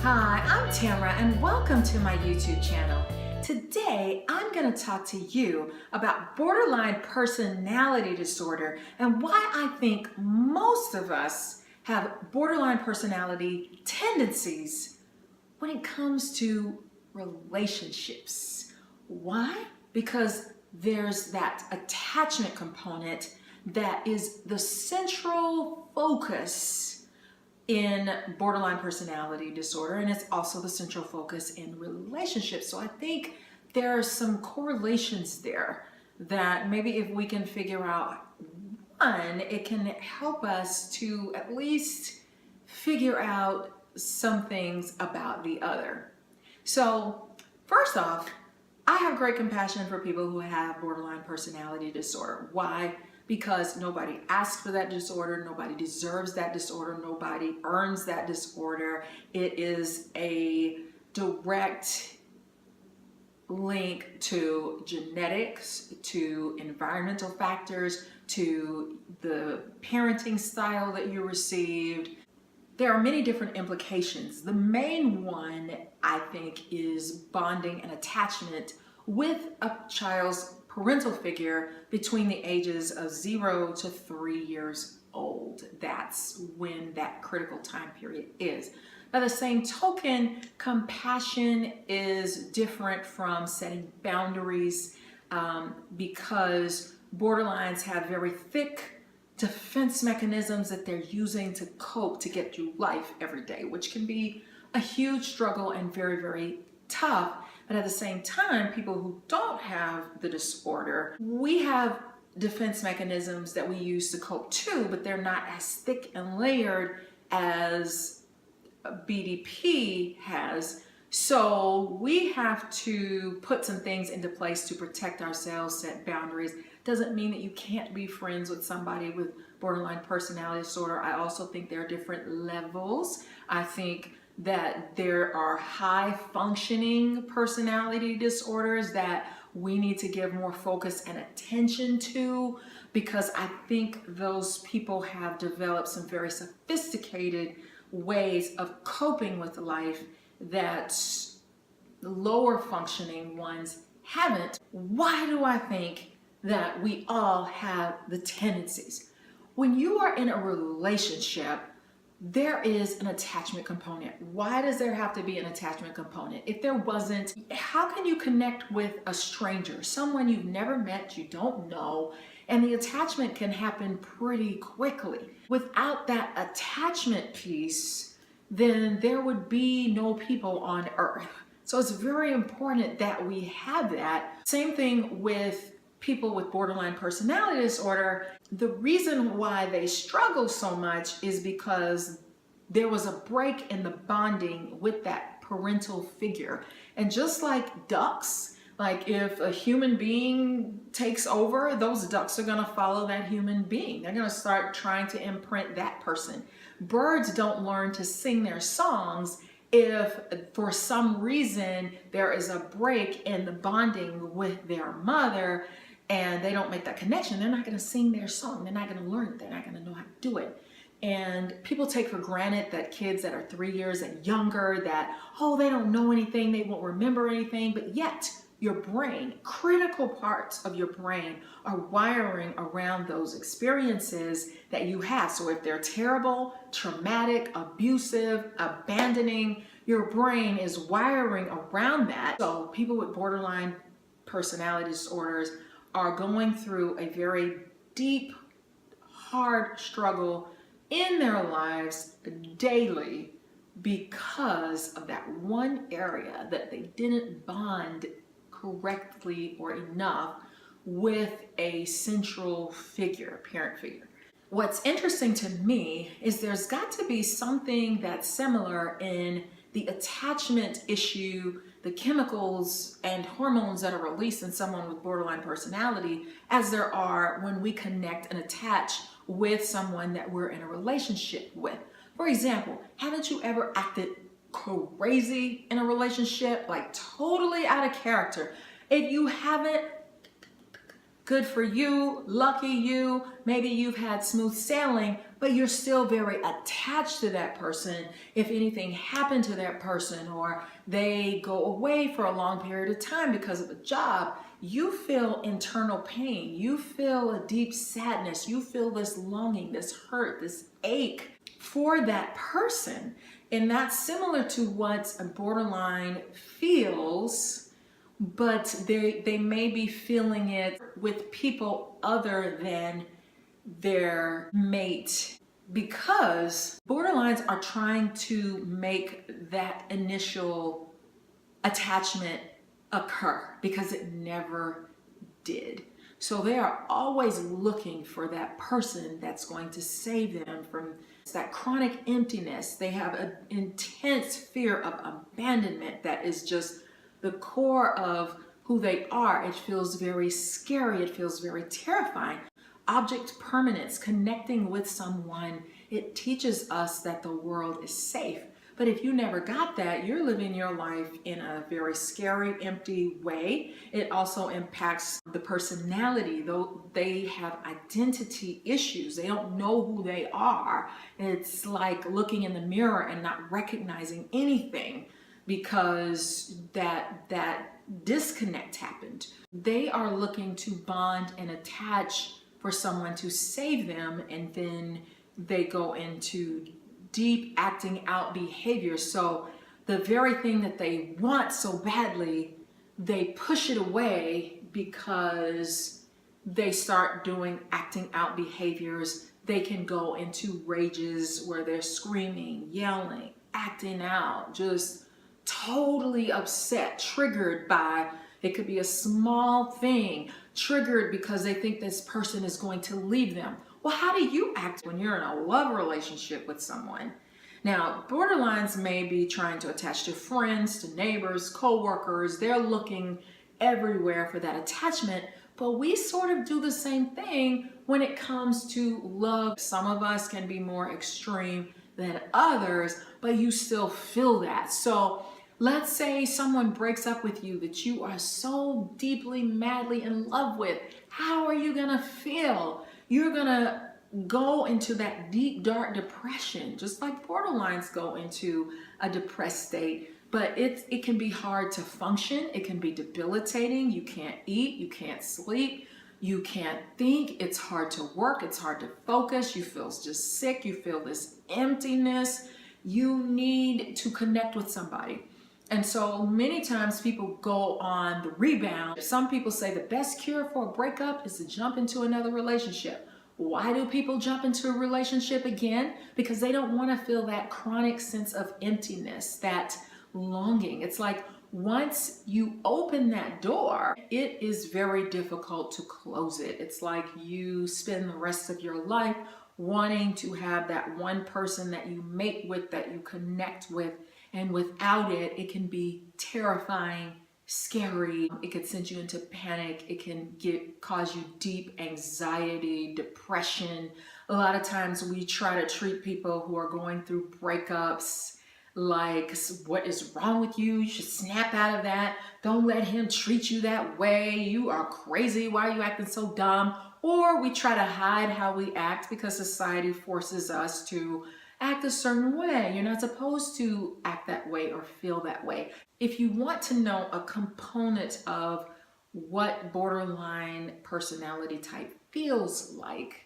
Hi, I'm Tamara and welcome to my YouTube channel. Today, I'm going to talk to you about borderline personality disorder and why I think most of us have borderline personality tendencies when it comes to relationships. Why? Because there's that attachment component that is the central focus in borderline personality disorder, and it's also the central focus in relationships. So I think there are some correlations there that maybe if we can figure out one, it can help us to at least figure out some things about the other. So first off, I have great compassion for people who have borderline personality disorder. Why? Because nobody asked for that disorder, nobody deserves that disorder, nobody earns that disorder. It is a direct link to genetics, to environmental factors, to the parenting style that you received. There are many different implications. The main one, I think, is bonding and attachment with a child's parental figure between the ages of 0 to 3 years old. That's when that critical time period is. By the same token, compassion is different from setting boundaries because borderlines have very thick defense mechanisms that they're using to cope to get through life every day, which can be a huge struggle and very, very tough. But at the same time, people who don't have the disorder, we have defense mechanisms that we use to cope too, but they're not as thick and layered as BDP has. So we have to put some things into place to protect ourselves, set boundaries. Doesn't mean that you can't be friends with somebody with borderline personality disorder. I also think there are different levels. I think that there are high functioning personality disorders that we need to give more focus and attention to, because I think those people have developed some very sophisticated ways of coping with life that lower functioning ones haven't. Why do I think that we all have the tendencies? When you are in a relationship, there is an attachment component. Why does there have to be an attachment component? If there wasn't, how can you connect with a stranger, someone you've never met, you don't know, and the attachment can happen pretty quickly? Without that attachment piece, then there would be no people on earth. So it's very important that we have that. Same thing with people with borderline personality disorder. The reason why they struggle so much is because there was a break in the bonding with that parental figure. And just like ducks, like if a human being takes over, those ducks are going to follow that human being. They're going to start trying to imprint that person. Birds don't learn to sing their songs if for some reason there is a break in the bonding with their mother and they don't make that connection. They're not going to sing their song. They're not going to learn it. They're not going to know how to do it. And people take for granted that kids that are 3 years and younger, that, oh, they don't know anything, they won't remember anything, but yet your brain, critical parts of your brain are wiring around those experiences that you have. So if they're terrible, traumatic, abusive, abandoning, your brain is wiring around that. So people with borderline personality disorders are going through a very deep, hard struggle in their lives daily because of that one area that they didn't bond correctly or enough with a central figure, parent figure. What's interesting to me is there's got to be something that's similar in the attachment issue, the chemicals and hormones that are released in someone with borderline personality as there are when we connect and attach with someone that we're in a relationship with. For example, haven't you ever acted crazy in a relationship, like totally out of character? If you haven't, good for you, lucky you, maybe you've had smooth sailing, but you're still very attached to that person. If anything happened to that person or they go away for a long period of time because of a job, you feel internal pain. You feel a deep sadness. You feel this longing, this hurt, this ache for that person. And that's similar to what a borderline feels, but they may be feeling it with people other than their mate, because borderlines are trying to make that initial attachment occur because it never did. So they are always looking for that person that's going to save them from that chronic emptiness. They have an intense fear of abandonment that is just the core of who they are. It feels very scary. It feels very terrifying. Object permanence, connecting with someone, it teaches us that the world is safe. But if you never got that, you're living your life in a very scary, empty way. It also impacts the personality, though they have identity issues. They don't know who they are. It's like looking in the mirror and not recognizing anything because that disconnect happened. They are looking to bond and attach for someone to save them, and then they go into deep acting out behavior. So the very thing that they want so badly, they push it away because they start doing acting out behaviors. They can go into rages where they're screaming, yelling, acting out, just totally upset, triggered by, it could be a small thing, triggered because they think this person is going to leave them. Well, how do you act when you're in a love relationship with someone? Now, borderlines may be trying to attach to friends, to neighbors, co-workers. They're looking everywhere for that attachment, but we sort of do the same thing when it comes to love. Some of us can be more extreme than others, but you still feel that. So let's say someone breaks up with you that you are so deeply, madly in love with. How are you gonna feel? You're gonna go into that deep, dark depression, just like borderlines go into a depressed state. But it can be hard to function. It can be debilitating. You can't eat, you can't sleep, you can't think. It's hard to work, it's hard to focus. You feel just sick, you feel this emptiness. You need to connect with somebody. And so many times people go on the rebound. Some people say the best cure for a breakup is to jump into another relationship. Why do people jump into a relationship again? Because they don't want to feel that chronic sense of emptiness, that longing. It's like once you open that door, it is very difficult to close it. It's like you spend the rest of your life wanting to have that one person that you mate with, that you connect with. And without it, it can be terrifying, scary. It could send you into panic. It can cause you deep anxiety, depression. A lot of times we try to treat people who are going through breakups like, what is wrong with you? You should snap out of that. Don't let him treat you that way. You are crazy. Why are you acting so dumb? Or we try to hide how we act because society forces us to act a certain way. You're not supposed to act that way or feel that way. If you want to know a component of what borderline personality type feels like,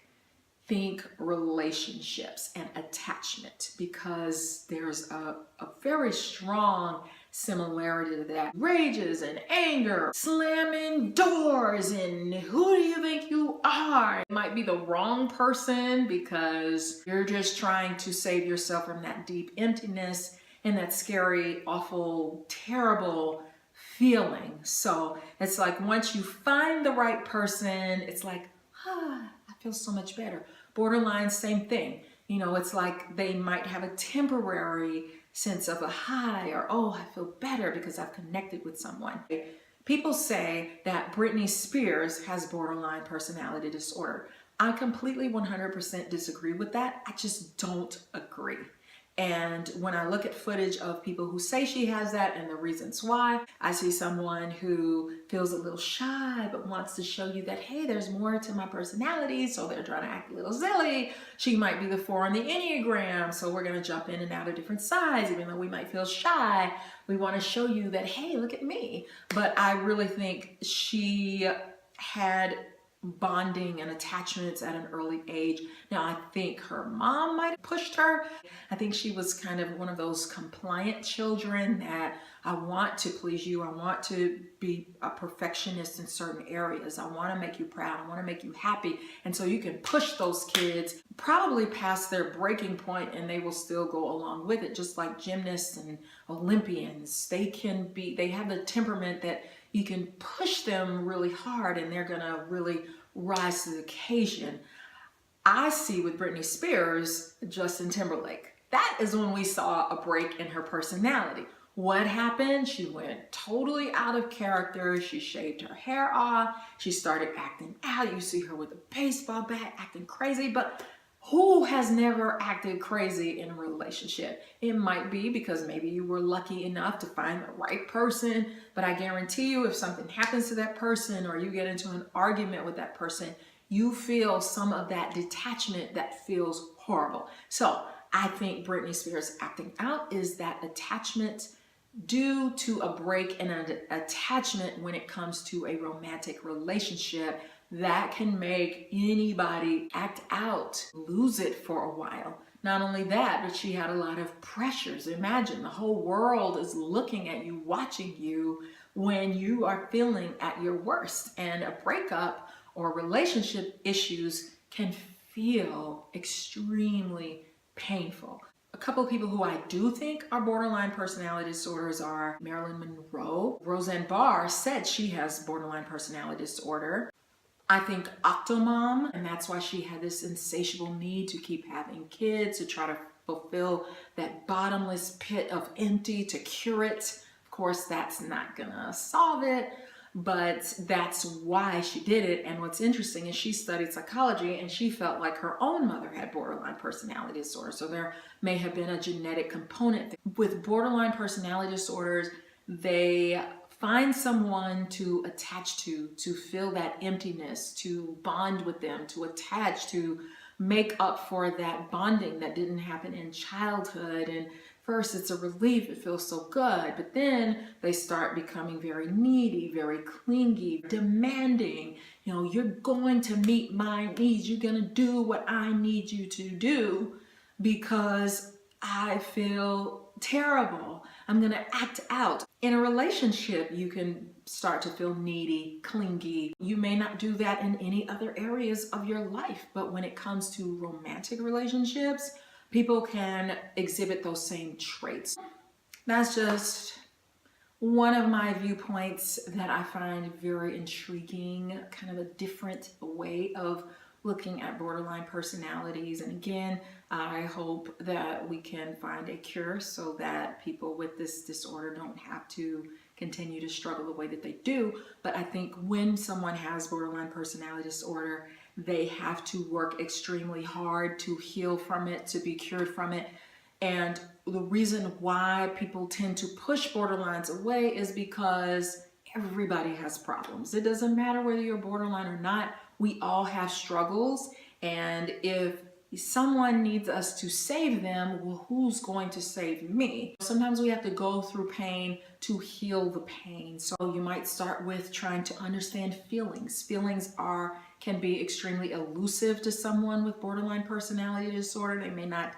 think relationships and attachment, because there's a very strong similarity to that. Rages and anger, slamming doors, and who do you think you are? It might be the wrong person because you're just trying to save yourself from that deep emptiness and that scary, awful, terrible feeling. So it's like once you find the right person, it's like, I feel so much better. Borderline, same thing. You know, it's like they might have a temporary sense of a high or, oh, I feel better because I've connected with someone. People say that Britney Spears has borderline personality disorder. I completely 100% disagree with that. I just don't agree. And when I look at footage of people who say she has that and the reasons why, I see someone who feels a little shy but wants to show you that, hey, there's more to my personality, so they're trying to act a little silly. She might be the 4 on the Enneagram, so we're going to jump in and out of different sides. Even though we might feel shy, we want to show you that, hey, look at me. But I really think she had bonding and attachments at an early age. Now, I think her mom might have pushed her. I think she was kind of one of those compliant children that I want to please you. I want to be a perfectionist in certain areas. I want to make you proud. I want to make you happy. And so you can push those kids probably past their breaking point and they will still go along with it. Just like gymnasts and Olympians, they have the temperament that you can push them really hard and they're gonna really rise to the occasion. I see with Britney Spears, Justin Timberlake, that is when we saw a break in her personality. What happened? She went totally out of character. She shaved her hair off. She started acting out. You see her with a baseball bat acting crazy, but who has never acted crazy in a relationship? It might be because maybe you were lucky enough to find the right person, but I guarantee you if something happens to that person or you get into an argument with that person, you feel some of that detachment that feels horrible. So I think Britney Spears acting out is that attachment due to a break in an attachment when it comes to a romantic relationship that can make anybody act out, lose it for a while. Not only that, but she had a lot of pressures. Imagine the whole world is looking at you, watching you when you are feeling at your worst. And a breakup or relationship issues can feel extremely painful. A couple of people who I do think are borderline personality disorders are Marilyn Monroe. Roseanne Barr said she has borderline personality disorder. I think Octomom, and that's why she had this insatiable need to keep having kids, to try to fulfill that bottomless pit of empty, to cure it. Of course, that's not gonna solve it, but that's why she did it. And what's interesting is she studied psychology and she felt like her own mother had borderline personality disorder. So there may have been a genetic component. With borderline personality disorders, they find someone to attach to fill that emptiness, to bond with them, to attach, to make up for that bonding that didn't happen in childhood. And first it's a relief, it feels so good, but then they start becoming very needy, very clingy, demanding. You know, you're going to meet my needs, you're gonna do what I need you to do because I feel terrible. I'm gonna act out. In a relationship, you can start to feel needy, clingy. You may not do that in any other areas of your life, but when it comes to romantic relationships, people can exhibit those same traits. That's just one of my viewpoints that I find very intriguing, kind of a different way of looking at borderline personalities. And again, I hope that we can find a cure so that people with this disorder don't have to continue to struggle the way that they do. But I think when someone has borderline personality disorder, they have to work extremely hard to heal from it, to be cured from it. And the reason why people tend to push borderlines away is because everybody has problems. It doesn't matter whether you're borderline or not. We all have struggles, and if someone needs us to save them, well, who's going to save me? Sometimes we have to go through pain to heal the pain. So you might start with trying to understand feelings. Feelings can be extremely elusive to someone with borderline personality disorder. They may not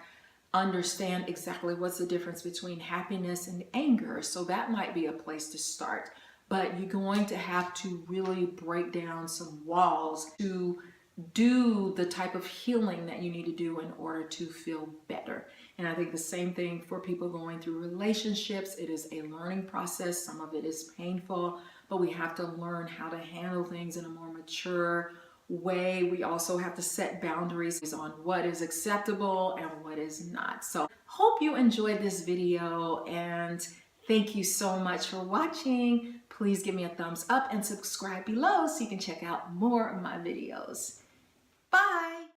understand exactly what's the difference between happiness and anger. So that might be a place to start. But you're going to have to really break down some walls to do the type of healing that you need to do in order to feel better. And I think the same thing for people going through relationships. It is a learning process. Some of it is painful, but we have to learn how to handle things in a more mature way. We also have to set boundaries on what is acceptable and what is not. So hope you enjoyed this video, and thank you so much for watching. Please give me a thumbs up and subscribe below so you can check out more of my videos. Bye!